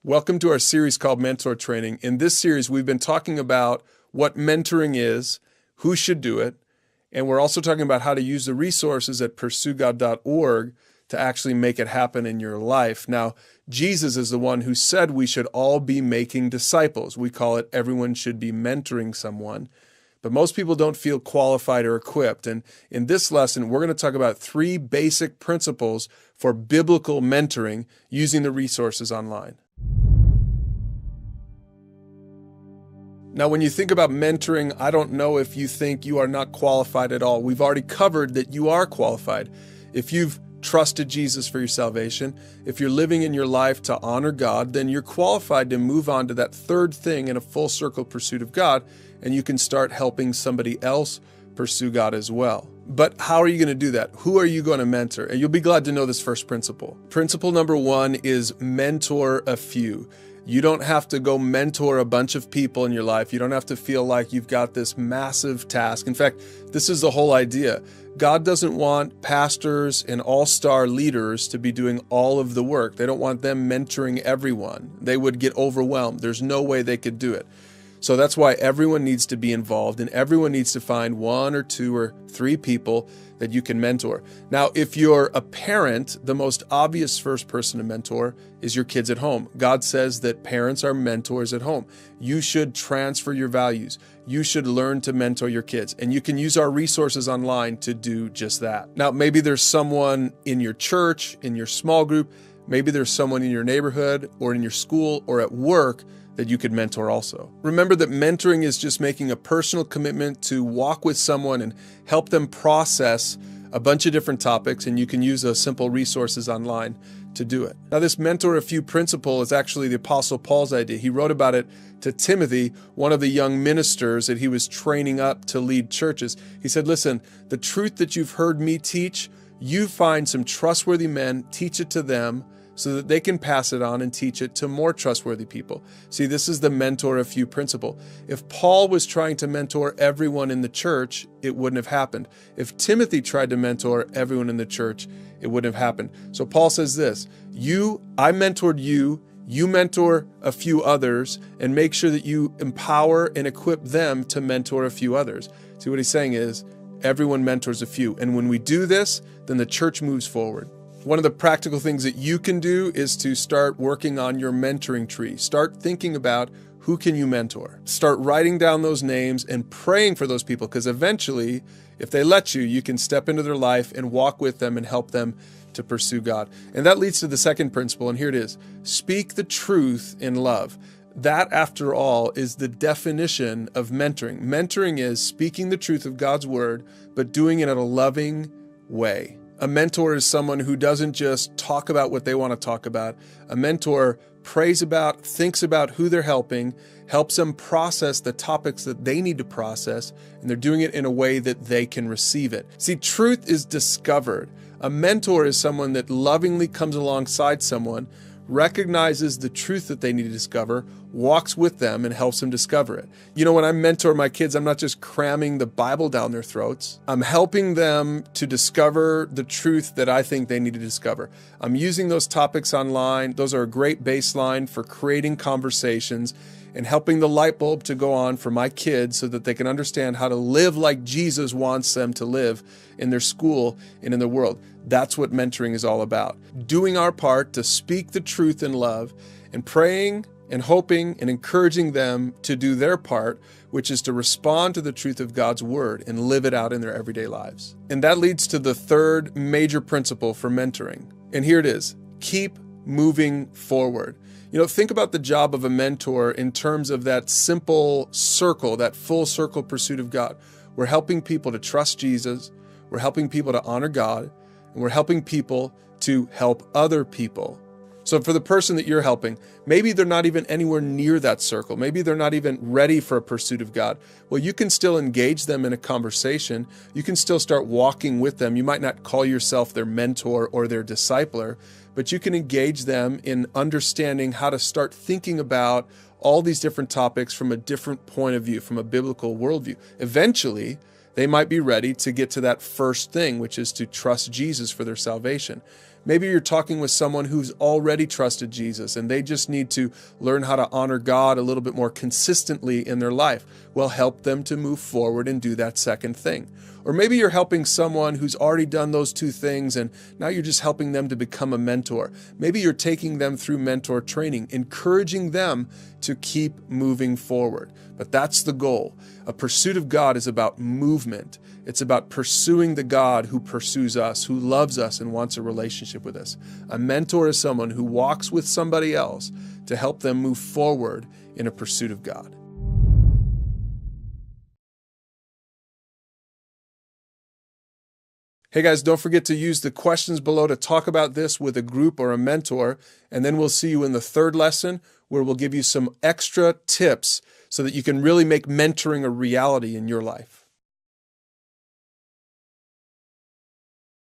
Welcome to our series called Mentor Training. In this series, we've been talking about what mentoring is, who should do it, and we're also talking about how to use the resources at pursuegod.org to actually make it happen in your life. Now, Jesus is the one who said we should all be making disciples. We call it everyone should be mentoring someone. But most people don't feel qualified or equipped. And in this lesson, we're going to talk about 3 basic principles for biblical mentoring using the resources online. Now, when you think about mentoring, I don't know if you think you are not qualified at all. We've already covered that you are qualified. If you've trusted Jesus for your salvation, if you're living in your life to honor God, then you're qualified to move on to that third thing in a full circle pursuit of God, and you can start helping somebody else pursue God as well. But how are you going to do that? Who are you going to mentor? And you'll be glad to know this first principle. Principle number 1 is mentor a few. You don't have to go mentor a bunch of people in your life. You don't have to feel like you've got this massive task. In fact, this is the whole idea. God doesn't want pastors and all-star leaders to be doing all of the work. They don't want them mentoring everyone. They would get overwhelmed. There's no way they could do it. So that's why everyone needs to be involved, and everyone needs to find 1 or 2 or 3 people that you can mentor. Now, if you're a parent, the most obvious first person to mentor is your kids at home. God says that parents are mentors at home. You should transfer your values. You should learn to mentor your kids, and you can use our resources online to do just that. Now, maybe there's someone in your church, in your small group, maybe there's someone in your neighborhood or in your school or at work that you could mentor also. Remember that mentoring is just making a personal commitment to walk with someone and help them process a bunch of different topics, and you can use those simple resources online to do it. Now, this mentor a few principle is actually the Apostle Paul's idea. He wrote about it to Timothy, one of the young ministers that he was training up to lead churches. He said, listen, the truth that you've heard me teach, you find some trustworthy men, teach it to them, so that they can pass it on and teach it to more trustworthy people. See, this is the mentor a few principle. If Paul was trying to mentor everyone in the church, it wouldn't have happened. If Timothy tried to mentor everyone in the church, it wouldn't have happened. So Paul says this, I mentored you, you mentor a few others, and make sure that you empower and equip them to mentor a few others. See, what he's saying is, everyone mentors a few. And when we do this, then the church moves forward. One of the practical things that you can do is to start working on your mentoring tree. Start thinking about who can you mentor. Start writing down those names and praying for those people, because eventually, if they let you, you can step into their life and walk with them and help them to pursue God. And that leads to the second principle, and here it is. Speak the truth in love. That, after all, is the definition of mentoring. Mentoring is speaking the truth of God's word, but doing it in a loving way. A mentor is someone who doesn't just talk about what they want to talk about. A mentor prays about, thinks about who they're helping, helps them process the topics that they need to process, and they're doing it in a way that they can receive it. See, truth is discovered. A mentor is someone that lovingly comes alongside someone, recognizes the truth that they need to discover, walks with them, and helps them discover it. You know, when I mentor my kids, I'm not just cramming the Bible down their throats. I'm helping them to discover the truth that I think they need to discover. I'm using those topics online. Those are a great baseline for creating conversations and helping the light bulb to go on for my kids so that they can understand how to live like Jesus wants them to live in their school and in the world. That's what mentoring is all about. Doing our part to speak the truth in love and praying and hoping and encouraging them to do their part, which is to respond to the truth of God's word and live it out in their everyday lives. And that leads to the third major principle for mentoring. And here it is. Keep moving forward. You know, think about the job of a mentor in terms of that simple circle, that full circle pursuit of God. We're helping people to trust Jesus. We're helping people to honor God. And we're helping people to help other people. So for the person that you're helping, maybe they're not even anywhere near that circle. Maybe they're not even ready for a pursuit of God. Well, you can still engage them in a conversation. You can still start walking with them. You might not call yourself their mentor or their discipler, but you can engage them in understanding how to start thinking about all these different topics from a different point of view, from a biblical worldview. Eventually, They might be ready to get to that first thing, which is to trust Jesus for their salvation. Maybe you're talking with someone who's already trusted Jesus and they just need to learn how to honor God a little bit more consistently in their life. Well, help them to move forward and do that second thing. Or maybe you're helping someone who's already done those two things and now you're just helping them to become a mentor. Maybe you're taking them through mentor training, encouraging them to keep moving forward. But that's the goal. A pursuit of God is about movement. It's about pursuing the God who pursues us, who loves us and wants a relationship with us. A mentor is someone who walks with somebody else to help them move forward in a pursuit of God. Hey guys, don't forget to use the questions below to talk about this with a group or a mentor, and then we'll see you in the third lesson where we'll give you some extra tips so that you can really make mentoring a reality in your life.